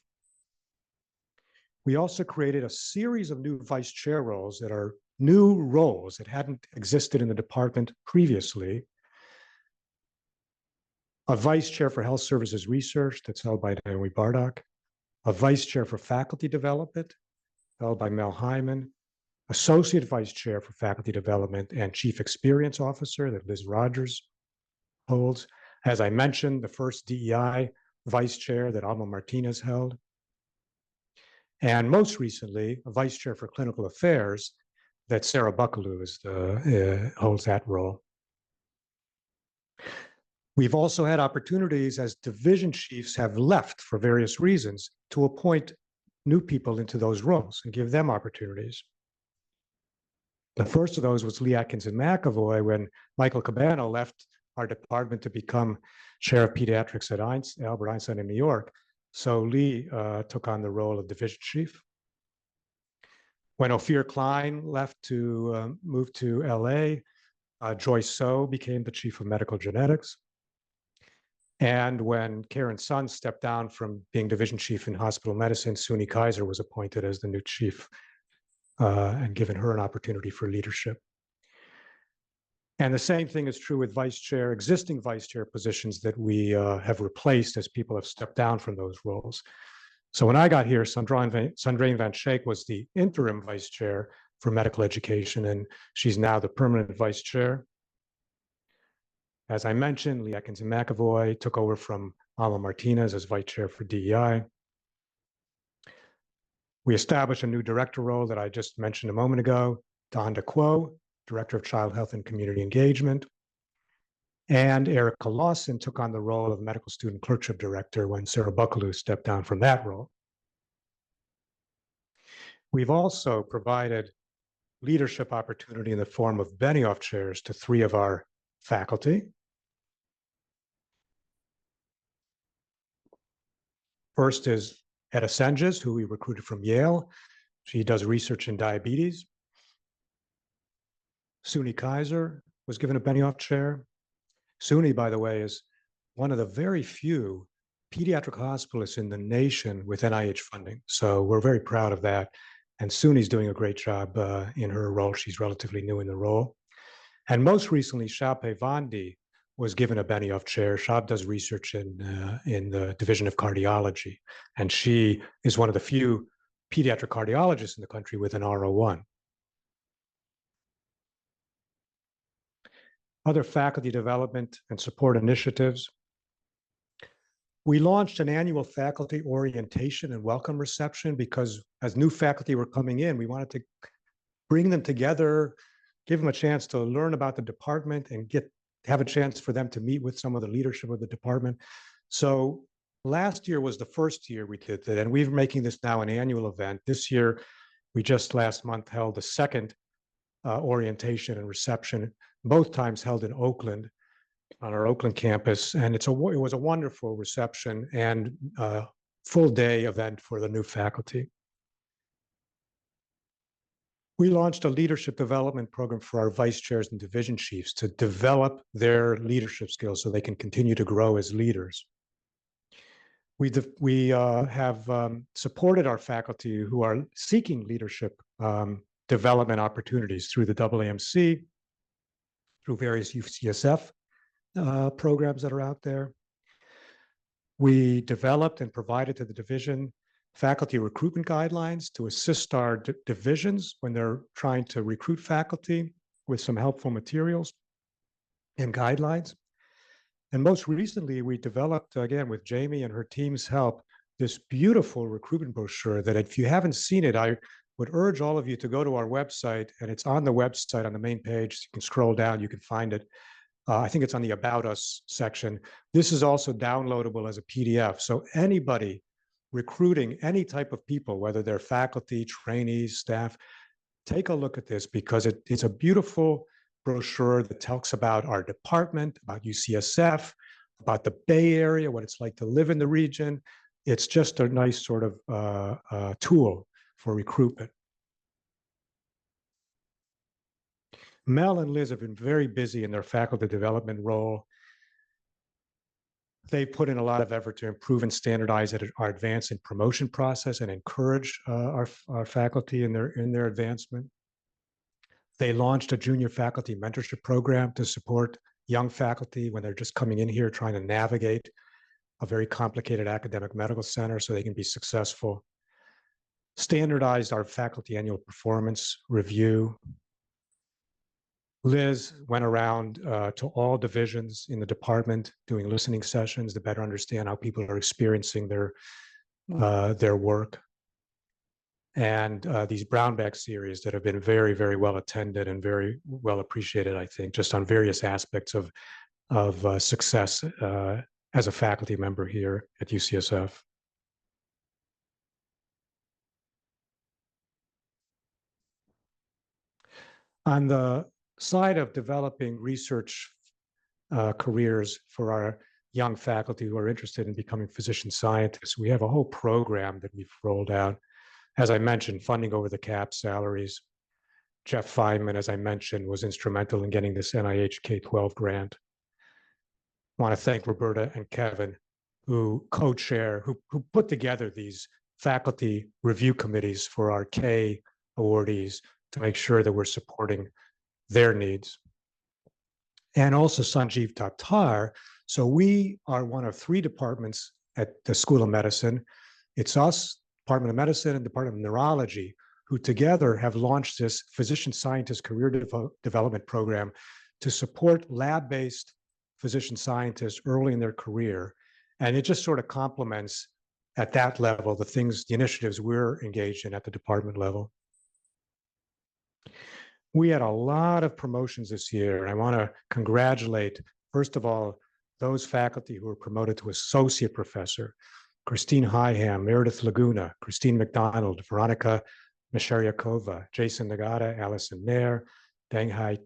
We also created a series of new vice chair roles that are new roles that hadn't existed in the department previously. A vice chair for health services research that's held by Naomi Bardock, a vice chair for faculty development held by Mel Hyman, associate vice chair for faculty development and chief experience officer that Liz Rogers holds. As I mentioned, the first DEI vice chair that Alma Martinez held. And most recently, a vice chair for clinical affairs that Sarah Buckaloo holds that role. We've also had opportunities as division chiefs have left for various reasons to appoint new people into those roles and give them opportunities. The first of those was Lee Atkinson McAvoy when Michael Cabana left our department to become chair of pediatrics at Albert Einstein in New York. So Lee took on the role of division chief. When Ophir Klein left to move to LA, Joyce So became the chief of medical genetics. And when Karen Sun stepped down from being division chief in hospital medicine, Suni Kaiser was appointed as the new chief and given her an opportunity for leadership. And the same thing is true with existing vice chair positions that we have replaced as people have stepped down from those roles. So when I got here, Sandrain Van Schaik was the interim vice chair for medical education, and she's now the permanent vice chair. As I mentioned, Lee Atkinson McAvoy took over from Alma Martinez as vice chair for DEI. We established a new director role that I just mentioned a moment ago, Donda Kuo, Director of Child Health and Community Engagement. And Erica Lawson took on the role of Medical Student Clerkship Director when Sarah Buckaloo stepped down from that role. We've also provided leadership opportunity in the form of Benioff chairs to 3 of our faculty. First is Etta Senges, who we recruited from Yale. She does research in diabetes. Suni Kaiser was given a Benioff chair. Suni, by the way, is one of the very few pediatric hospitalists in the nation with NIH funding. So we're very proud of that. And Suni's doing a great job in her role. She's relatively new in the role. And most recently, Shapei Vandi was given a Benioff chair. Shab does research in the Division of Cardiology. And she is one of the few pediatric cardiologists in the country with an R01. Other faculty development and support initiatives. We launched an annual faculty orientation and welcome reception because as new faculty were coming in, we wanted to bring them together, give them a chance to learn about the department and have a chance for them to meet with some of the leadership of the department. So last year was the first year we did that, and we're making this now an annual event. This year, we just last month held the second orientation and reception, both times held in Oakland, on our Oakland campus. And it was a wonderful reception and full day event for the new faculty. We launched a leadership development program for our vice chairs and division chiefs to develop their leadership skills so they can continue to grow as leaders. We have supported our faculty who are seeking leadership development opportunities through the AAMC, through various UCSF programs that are out there. We developed and provided to the division faculty recruitment guidelines to assist our divisions when they're trying to recruit faculty with some helpful materials and guidelines. And most recently, we developed, again, with Jamie and her team's help, this beautiful recruitment brochure that if you haven't seen it, I would urge all of you to go to our website, and it's on the website on the main page. You can scroll down, you can find it. I think it's on the About Us section. This is also downloadable as a PDF. So anybody recruiting any type of people, whether they're faculty, trainees, staff, take a look at this because it's a beautiful brochure that talks about our department, about UCSF, about the Bay Area, what it's like to live in the region. It's just a nice sort of tool for recruitment. Mel and Liz have been very busy in their faculty development role. They put in a lot of effort to improve and standardize our advance and promotion process and encourage our faculty in their advancement. They launched a junior faculty mentorship program to support young faculty when they're just coming in here trying to navigate a very complicated academic medical center so they can be successful. Standardized our faculty annual performance review. Liz went around to all divisions in the department doing listening sessions to better understand how people are experiencing their work. And these brown bag series that have been very, very well attended and very well appreciated, I think, just on various aspects of success as a faculty member here at UCSF. On the side of developing research careers for our young faculty who are interested in becoming physician scientists, we have a whole program that we've rolled out. As I mentioned, funding over the cap salaries. Jeff Feynman, as I mentioned, was instrumental in getting this NIH K-12 grant. I want to thank Roberta and Kevin, who co-chair, who put together these faculty review committees for our K awardees to make sure that we're supporting their needs. And also Sanjeev Tattar. So we are one of 3 departments at the School of Medicine. It's us, Department of Medicine and Department of Neurology, who together have launched this physician scientist career development program to support lab-based physician scientists early in their career. And it just sort of complements at that level the initiatives we're engaged in at the department level. We had a lot of promotions this year, and I want to congratulate, first of all, those faculty who were promoted to associate professor: Christine Hyham, Meredith Laguna, Christine McDonald, Veronica Mesharyakova, Jason Nagata, Allison Nair, Danghai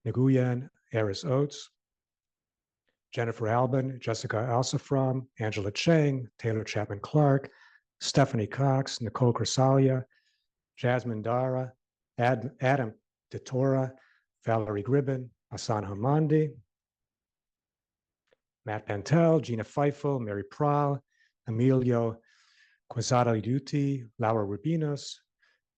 Nguyen, Eris Oates, Jennifer Albin, Jessica Alsafram, Angela Chang, Taylor Chapman Clark, Stephanie Cox, Nicole Crisalia, Jasmine Dara, Adam DeTora, Valerie Gribben, Hassan Hamandi, Matt Pantel, Gina Feifel, Mary Prahl, Emilio Quezada Duty, Laura Rubinos,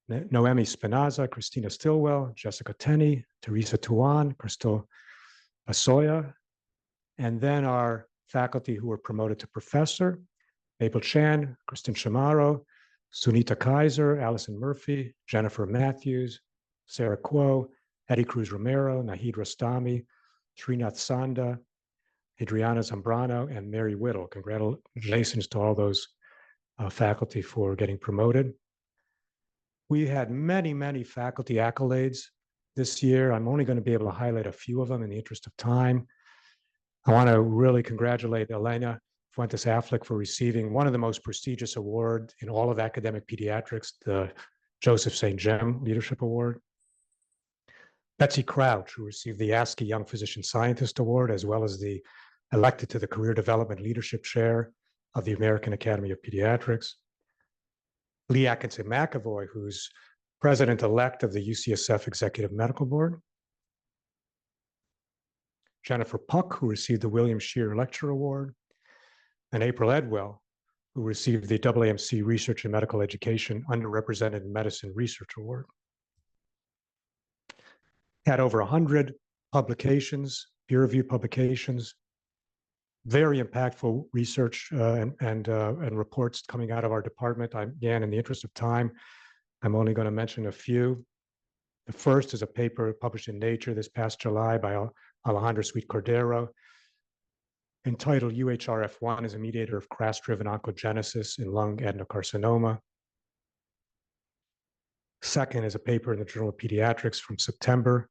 Noemi Spinaza, Christina Stillwell, Jessica Tenney, Teresa Tuan, Crystal Asoya, and then our faculty who were promoted to professor: Mabel Chan, Kristen Chamorro, Sunita Kaiser, Allison Murphy, Jennifer Matthews, Sarah Kuo, Eddie Cruz Romero, Nahid Rastami, Srinath Sanda, Adriana Zambrano, and Mary Whittle. Congratulations to all those faculty for getting promoted. We had many, many faculty accolades this year. I'm only going to be able to highlight a few of them in the interest of time. I want to really congratulate Elena Fuentes Affleck for receiving one of the most prestigious awards in all of academic pediatrics, the Joseph St. Jem Leadership Award. Betsy Crouch, who received the ASCI Young Physician Scientist Award, as well as the elected to the Career Development Leadership Chair of the American Academy of Pediatrics. Lee Atkinson McAvoy, who's president-elect of the UCSF Executive Medical Board. Jennifer Puck, who received the William Scheer Lecture Award. And April Edwell, who received the AAMC Research in Medical Education Underrepresented in Medicine Research Award. Had over 100 publications, peer-reviewed publications, very impactful research and reports coming out of our department. Again, in the interest of time, I'm only going to mention a few. The first is a paper published in Nature this past July by Alejandro Sweet Cordero, entitled UHRF1 is a mediator of crash-driven oncogenesis in lung adenocarcinoma. Second is a paper in the Journal of Pediatrics from September,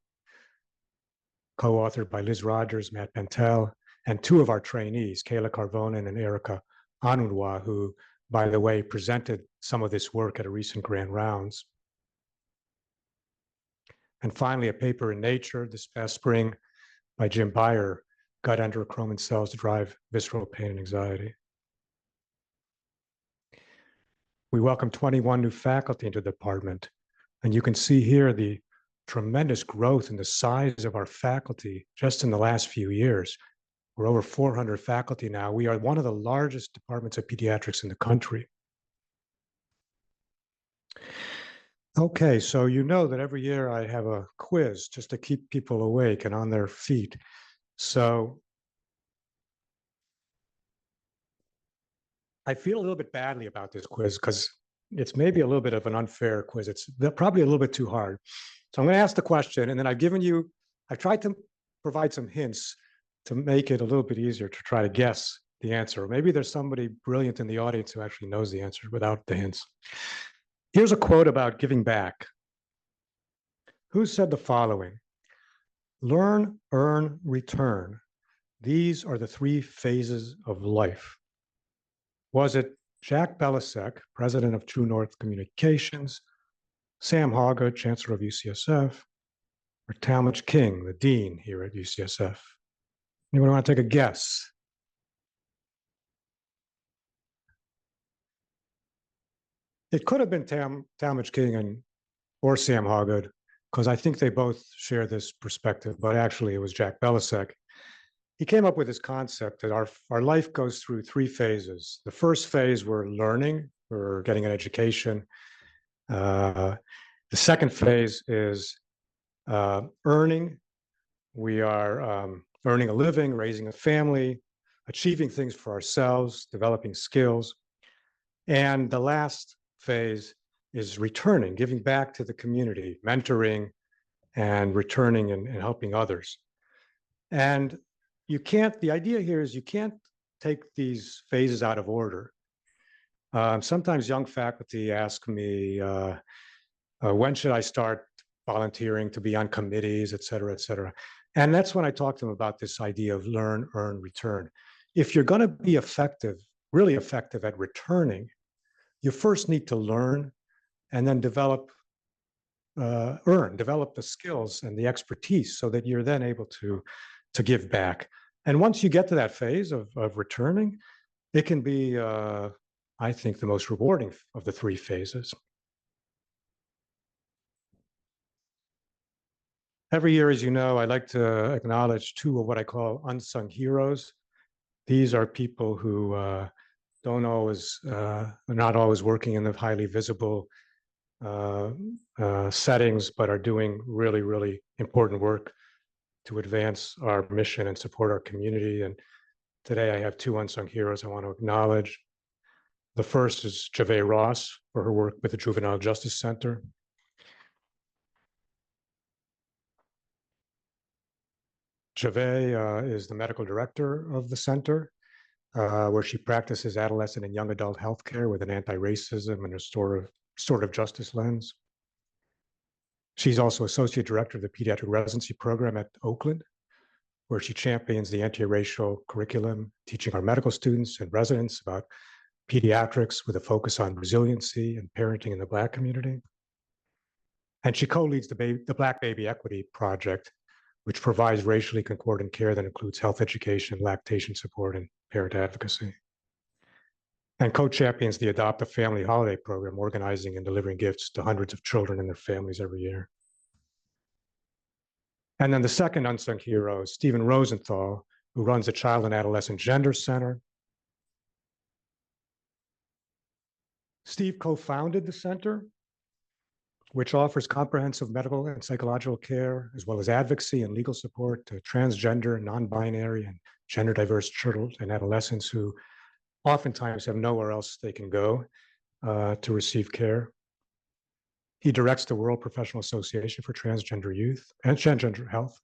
co-authored by Liz Rogers, Matt Pantel, and 2 of our trainees, Kayla Carvonen and Erica Anunwa, who by the way, presented some of this work at a recent grand rounds. And finally, a paper in Nature this past spring by Jim Beyer, Gut Enterochromin Cells Drive Visceral Pain and Anxiety. We welcome 21 new faculty into the department, and you can see here the tremendous growth in the size of our faculty just in the last few years. We're over 400 faculty now. We are one of the largest departments of pediatrics in the country. Okay, so you know that every year I have a quiz just to keep people awake and on their feet. So I feel a little bit badly about this quiz because it's maybe a little bit of an unfair quiz. It's probably a little bit too hard. So I'm going to ask the question, and then I've tried to provide some hints to make it a little bit easier to try to guess the answer. Or maybe there's somebody brilliant in the audience who actually knows the answer without the hints. Here's a quote about giving back. Who said the following? Learn, earn, return. These are the three phases of life. Was it Jack Belisek, president of True North Communications, Sam Hawgood, chancellor of UCSF, or Talmadge King, the dean here at UCSF? Anyone want to take a guess? It could have been Talmadge King or Sam Hawgood, because I think they both share this perspective, but actually it was Jack Belisek. He came up with this concept that our life goes through three phases. The first phase, we're learning, we're getting an education. The second phase is earning. We are earning a living, raising a family, achieving things for ourselves, developing skills. And the last phase is returning, giving back to the community, mentoring, and returning and helping others. And the idea here is you can't take these phases out of order. Sometimes young faculty ask me, when should I start volunteering to be on committees, et cetera, et cetera. And that's when I talk to them about this idea of learn, earn, return. If you're going to be effective, really effective at returning, you first need to learn and then develop the skills and the expertise so that you're then able to give back. And once you get to that phase of returning, it can be, I think, the most rewarding of the three phases. Every year, as you know, I like to acknowledge two of what I call unsung heroes. These are people who are not always working in the highly visible settings, but are doing really, really important work to advance our mission and support our community. And today I have two unsung heroes I want to acknowledge. The first is Jave Ross for her work with the Juvenile Justice Center. Jave is the medical director of the center, where she practices adolescent and young adult healthcare with an anti-racism and restorative justice lens. She's also associate director of the pediatric residency program at Oakland, where she champions the anti-racial curriculum, teaching our medical students and residents about pediatrics with a focus on resiliency and parenting in the Black community. And she co-leads the Black Baby Equity Project, which provides racially concordant care that includes health education, lactation support, and parent advocacy. And co-champions the Adopt a Family holiday program, organizing and delivering gifts to hundreds of children and their families every year. And then the second unsung hero is Stephen Rosenthal, who runs the Child and Adolescent Gender Center. Steve co-founded the center, which offers comprehensive medical and psychological care, as well as advocacy and legal support to transgender, non-binary, and gender diverse children and adolescents who oftentimes have nowhere else they can go to receive care. He directs the World Professional Association for Transgender Youth and Transgender Health,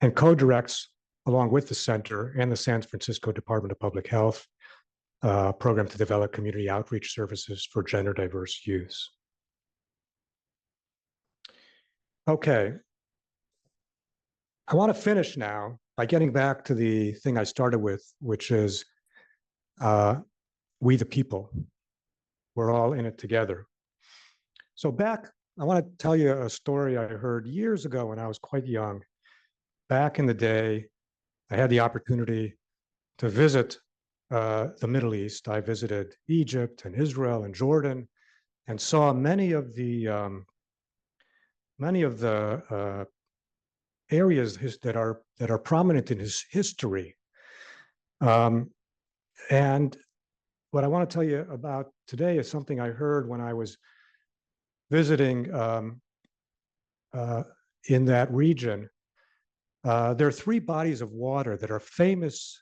and co-directs, along with the center and the San Francisco Department of Public Health, program to develop community outreach services for gender diverse youths. Okay, I want to finish now by getting back to the thing I started with, which is we the people. We're all in it together. So I want to tell you a story I heard years ago when I was quite young. Back in the day, I had the opportunity to visit the Middle East. I visited Egypt and Israel and Jordan, and saw many of the areas that are prominent in his history. And what I want to tell you about today is something I heard when I was visiting in that region. There are three bodies of water that are famous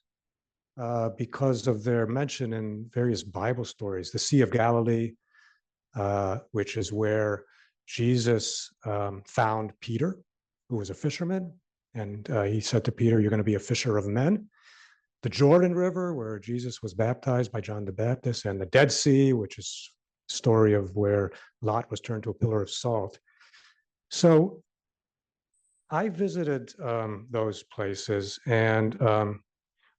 because of their mention in various Bible stories. The Sea of Galilee, which is where Jesus found Peter, who was a fisherman, and he said to Peter, "You're going to be a fisher of men." The Jordan River, where Jesus was baptized by John the Baptist, and the Dead Sea, which is a story of where Lot was turned to a pillar of salt. So I visited those places, and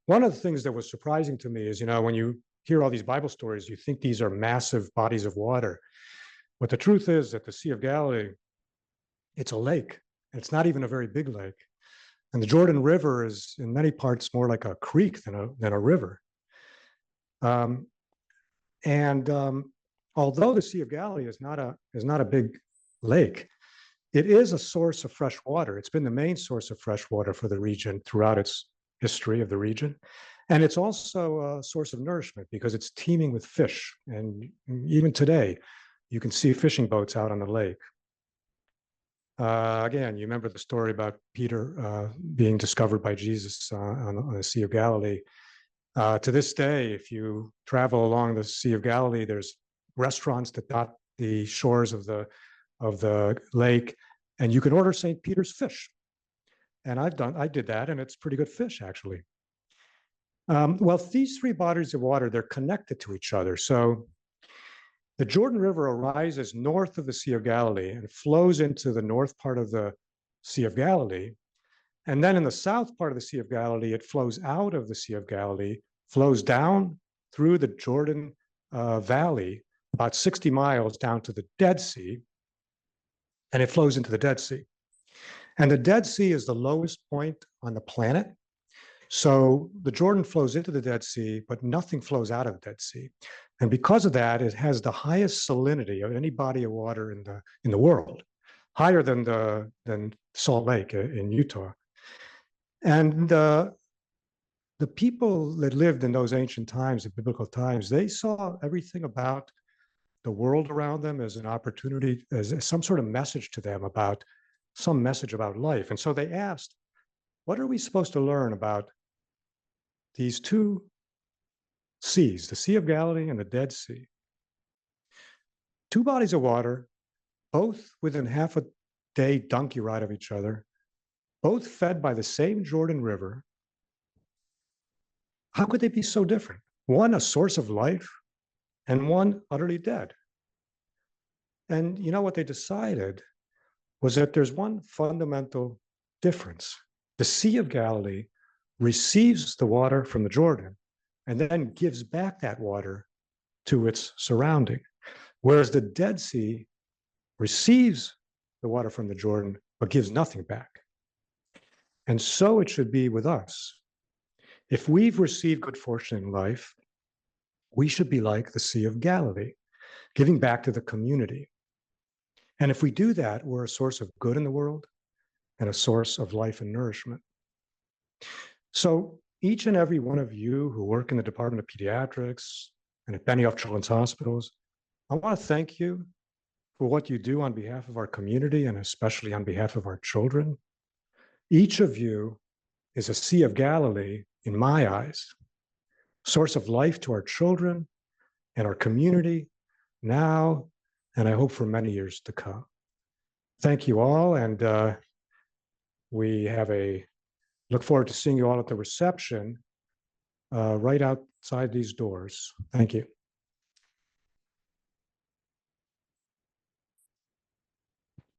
one of the things that was surprising to me is, when you hear all these Bible stories, you think these are massive bodies of water. But the truth is that the Sea of Galilee, it's a lake. It's not even a very big lake. And the Jordan River is in many parts more like a creek than a river. Although the Sea of Galilee is not a big lake, it is a source of fresh water. It's been the main source of fresh water for the region throughout its history of the region. And it's also a source of nourishment because it's teeming with fish. And even today, you can see fishing boats out on the lake. Again, you remember the story about Peter being discovered by Jesus on the Sea of Galilee. To this day, if you travel along the Sea of Galilee, there's restaurants that dot the shores of the lake, and you can order St. Peter's fish. And I did that, and it's pretty good fish, actually. Well, these three bodies of water, they're connected to each other. So the Jordan River arises north of the Sea of Galilee and flows into the north part of the Sea of Galilee. And then in the south part of the Sea of Galilee, it flows out of the Sea of Galilee, flows down through the Jordan Valley, about 60 miles down to the Dead Sea, and it flows into the Dead Sea. And the Dead Sea is the lowest point on the planet. So the Jordan flows into the Dead Sea, but nothing flows out of the Dead Sea. And because of that, it has the highest salinity of any body of water in the world, higher than Salt Lake in Utah. And the people that lived in those ancient times, the biblical times, they saw everything about the world around them as an opportunity, as some sort of message to them about some message about life. And so they asked, what are we supposed to learn about these two seas, the Sea of Galilee and the Dead Sea? Two bodies of water, both within half a day donkey ride of each other, both fed by the same Jordan River. How could they be so different? One a source of life and one utterly dead. And you know what they decided was that there's one fundamental difference. The Sea of Galilee receives the water from the Jordan and then gives back that water to its surrounding, whereas the Dead Sea receives the water from the Jordan but gives nothing back. And so it should be with us. If we've received good fortune in life, we should be like the Sea of Galilee, giving back to the community. And if we do that, we're a source of good in the world and a source of life and nourishment. So each and every one of you who work in the Department of Pediatrics and at Benioff Children's Hospitals, I want to thank you for what you do on behalf of our community and especially on behalf of our children. Each of you is a Sea of Galilee in my eyes, source of life to our children and our community now, and I hope for many years to come. Thank you all, and we look forward to seeing you all at the reception right outside these doors. Thank you.